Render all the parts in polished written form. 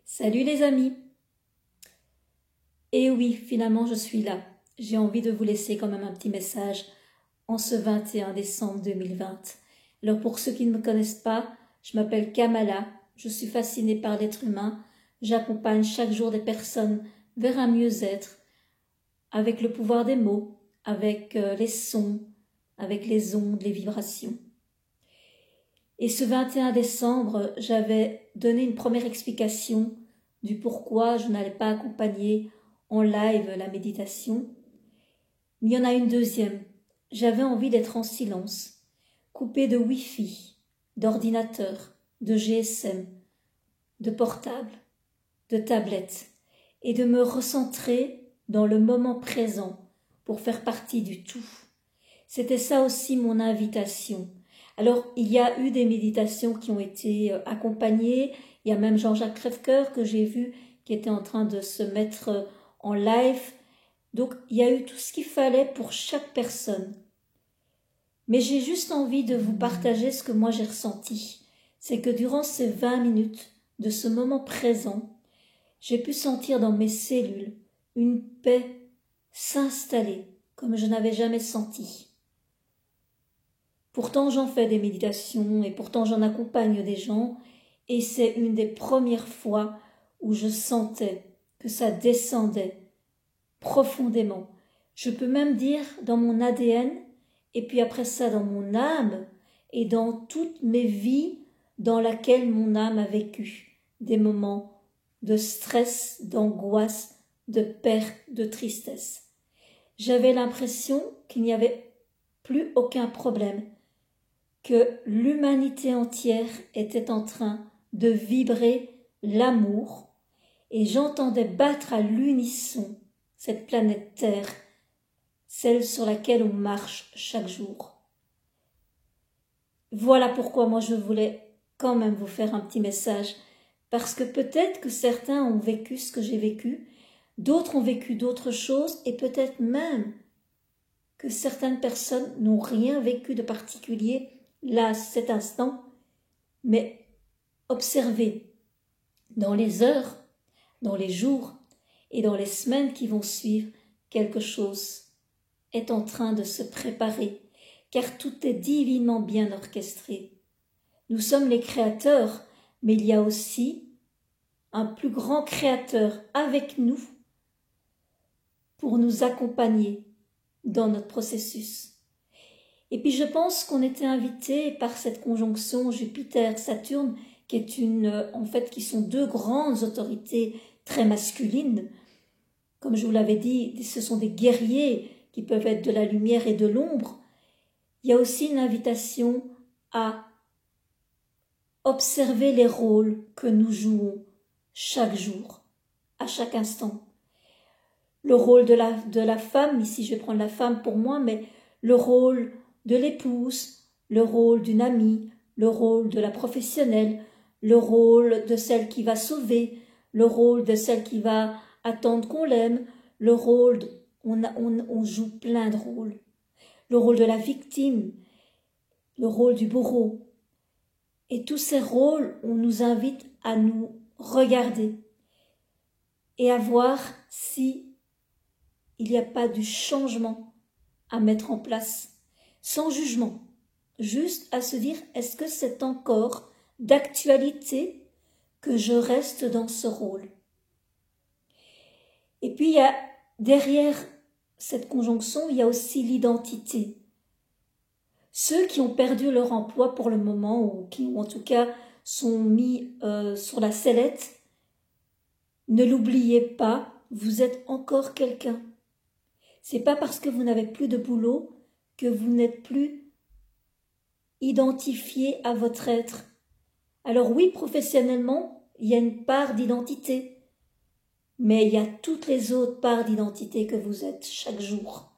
Salut les amis! Et oui, finalement je suis là. J'ai envie de vous laisser quand même un petit message en ce 21 décembre 2020. Alors pour ceux qui ne me connaissent pas, je m'appelle Kamala, je suis fascinée par l'être humain, j'accompagne chaque jour des personnes vers un mieux-être, avec le pouvoir des mots, avec les sons, avec les ondes, les vibrations. Et ce 21 décembre, j'avais donné une première explication du pourquoi je n'allais pas accompagner en live la méditation. Mais il y en a une deuxième. J'avais envie d'être en silence, coupée de Wi-Fi, d'ordinateur, de GSM, de portable, de tablette, et de me recentrer dans le moment présent pour faire partie du tout. C'était ça aussi mon invitation. Alors, il y a eu des méditations qui ont été accompagnées. Il y a même Jean-Jacques Crèvecoeur que j'ai vu qui était en train de se mettre en live. Donc, il y a eu tout ce qu'il fallait pour chaque personne. Mais j'ai juste envie de vous partager ce que moi j'ai ressenti. C'est que durant ces 20 minutes de ce moment présent, j'ai pu sentir dans mes cellules une paix s'installer comme je n'avais jamais senti. Pourtant, j'en fais des méditations et pourtant j'en accompagne des gens et c'est une des premières fois où je sentais que ça descendait profondément. Je peux même dire dans mon ADN et puis après ça dans mon âme et dans toutes mes vies dans lesquelles mon âme a vécu des moments de stress, d'angoisse, de perte, de tristesse. J'avais l'impression qu'il n'y avait plus aucun problème, que l'humanité entière était en train de vibrer l'amour et j'entendais battre à l'unisson cette planète Terre, celle sur laquelle on marche chaque jour. Voilà pourquoi moi je voulais quand même vous faire un petit message, parce que peut-être que certains ont vécu ce que j'ai vécu, d'autres ont vécu d'autres choses et peut-être même que certaines personnes n'ont rien vécu de particulier là, cet instant, mais observez dans les heures, dans les jours et dans les semaines qui vont suivre, quelque chose est en train de se préparer, car tout est divinement bien orchestré. Nous sommes les créateurs, mais il y a aussi un plus grand créateur avec nous pour nous accompagner dans notre processus. Et puis je pense qu'on était invité par cette conjonction Jupiter-Saturne, qui est qui sont deux grandes autorités très masculines. Comme je vous l'avais dit, ce sont des guerriers qui peuvent être de la lumière et de l'ombre. Il y a aussi une invitation à observer les rôles que nous jouons chaque jour, à chaque instant. Le rôle de la femme, ici je vais prendre la femme pour moi, mais le rôle de l'épouse, le rôle d'une amie, le rôle de la professionnelle, le rôle de celle qui va sauver, le rôle de celle qui va attendre qu'on l'aime, le rôle, on joue plein de rôles. Le rôle de la victime, le rôle du bourreau. Et tous ces rôles, on nous invite à nous regarder et à voir si il n'y a pas du changement à mettre en place, sans jugement, juste à se dire est-ce que c'est encore d'actualité que je reste dans ce rôle. Et puis il y a derrière cette conjonction, il y a aussi l'identité. Ceux qui ont perdu leur emploi pour le moment ou qui en tout cas sont mis sur la sellette, ne l'oubliez pas, vous êtes encore quelqu'un. C'est pas parce que vous n'avez plus de boulot que vous n'êtes plus identifié à votre être. Alors oui, professionnellement, il y a une part d'identité, mais il y a toutes les autres parts d'identité que vous êtes chaque jour.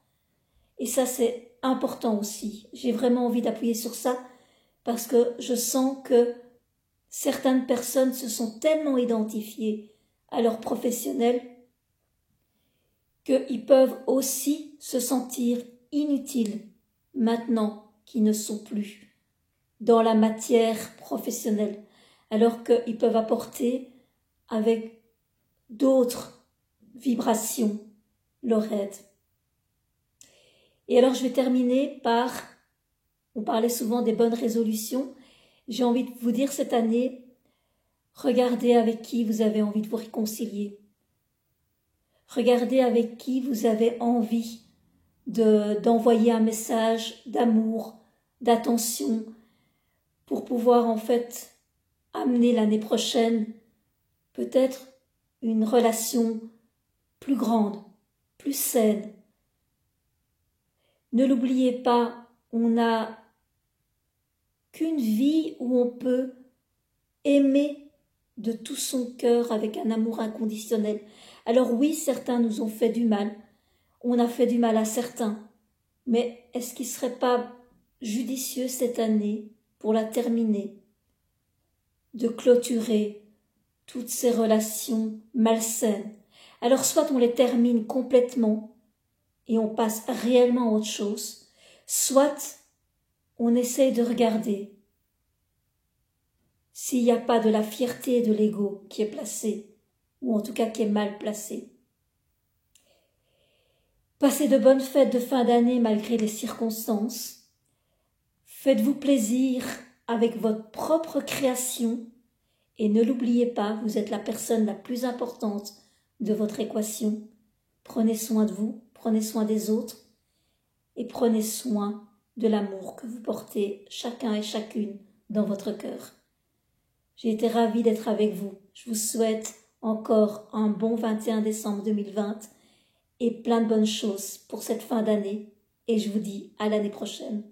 Et ça, c'est important aussi. J'ai vraiment envie d'appuyer sur ça parce que je sens que certaines personnes se sont tellement identifiées à leur professionnel qu'ils peuvent aussi se sentir inutiles maintenant qu'ils ne sont plus dans la matière professionnelle, alors qu'ils peuvent apporter avec d'autres vibrations leur aide. Et alors je vais terminer par, on parlait souvent des bonnes résolutions, j'ai envie de vous dire cette année, regardez avec qui vous avez envie de vous réconcilier. Regardez avec qui vous avez envie d'envoyer un message d'amour, d'attention, pour pouvoir en fait amener l'année prochaine peut-être une relation plus grande, plus saine. Ne l'oubliez pas, on n'a qu'une vie où on peut aimer de tout son cœur avec un amour inconditionnel. Alors oui, certains nous ont fait du mal, on a fait du mal à certains, mais est-ce qu'il ne serait pas judicieux cette année, pour la terminer, de clôturer toutes ces relations malsaines? Alors soit on les termine complètement et on passe réellement à autre chose, soit on essaye de regarder s'il n'y a pas de la fierté et de l'ego qui est placé, ou en tout cas qui est mal placé. Passez de bonnes fêtes de fin d'année malgré les circonstances. Faites-vous plaisir avec votre propre création et ne l'oubliez pas, vous êtes la personne la plus importante de votre équation. Prenez soin de vous, prenez soin des autres et prenez soin de l'amour que vous portez chacun et chacune dans votre cœur. J'ai été ravie d'être avec vous. Je vous souhaite encore un bon 21 décembre 2020 et plein de bonnes choses pour cette fin d'année. Et je vous dis à l'année prochaine.